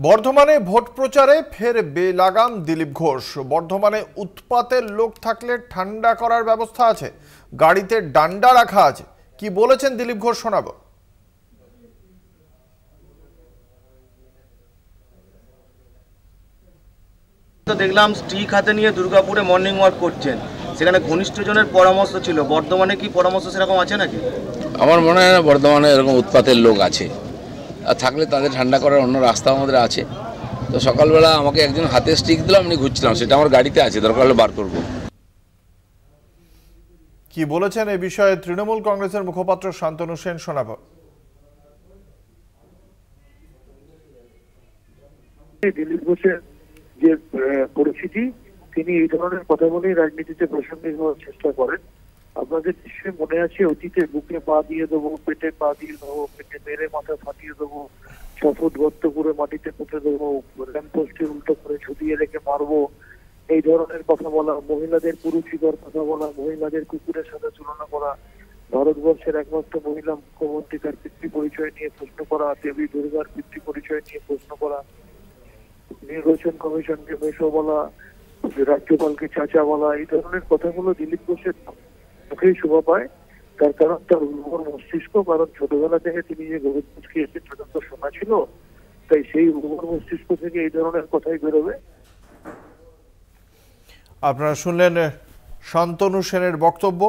বর্ধমানে ভোট প্রচারে ফের বেলাগাম দিলীপ ঘোষ। বর্ধমানে উৎপাতের লোক থাকলে ঠান্ডা করার ব্যবস্থা আছে, গাড়িতে ডান্ডা রাখা আছে। কি বলেছেন দিলীপ ঘোষ শোনাবো। তো দেখলাম স্টিক হাতে নিয়ে দুর্গাপুরে মর্নিং ওয়াক করছেন, সেখানে ঘনিষ্ঠজনের পরামর্শ ছিল। বর্ধমানে কি পরামর্শ সেরকম আছে নাকি? আমার মনে হয় না বর্ধমানে এরকম উৎপাতের লোক আছে, আর থাকলে তাদের ঠান্ডা করার অন্য রাস্তা আমাদের আছে। তো সকালবেলা আমাকে একজন হাতে স্টিক দিলাম, আমি ঘুরছিলাম, সেটা আমার গাড়িতে আছে, দরকার হলে বার করবো। কি বলেছেন এই বিষয়ে তৃণমূল কংগ্রেসের মুখপাত্র শান্তনু সেন শোনাবো। দিলীপ ঘোষের যে পরিস্থিতি, তিনি এই ধরনের কথা বলেই রাজনীতিতে প্রাসঙ্গিক হওয়ার চেষ্টা করেন। আপনাদের নিশ্চয়ই মনে আছে, অতীতে বুকে পা দিয়ে দেবো, পেটে পা দিয়ে দেবো, পেটে মেরে মাথা ফাটিয়ে দেবো, 6 ফুট গর্ত করে মাটিতে পুঁতে দেবো, ল্যাম্পপোস্টে উল্টো করে ঝুলিয়ে রেখে মারবো, এই ধরনের কথা বলা, মহিলাদের কুরুচিকর কথা বলা, মহিলাদের কুকুরের সাথে তুলনা করা, ভারতবর্ষের একমাত্র মহিলা মুখ্যমন্ত্রী তার পিতৃ পরিচয় নিয়ে প্রশ্ন করা, দেবী দুর্গার পিতৃ পরিচয় নিয়ে প্রশ্ন করা, নির্বাচন কমিশনকে মেশো বলা, রাজ্যপালকে চাচা বলা, এই ধরনের কথাগুলো দিলীপ ঘোষের মুখেই শোভা পায়। তার কারণ তার উর্বর মস্তিষ্ক, কারণ ছোটবেলা থেকে তিনি যে গোবিন্দ খেয়েছেন সেটা তো শোনা ছিল, তাই সেই উর্বর মস্তিষ্ক থেকে এই ধরনের কথাই বেরোবে। আপনারা শুনলেন শান্তনু সেনের বক্তব্য।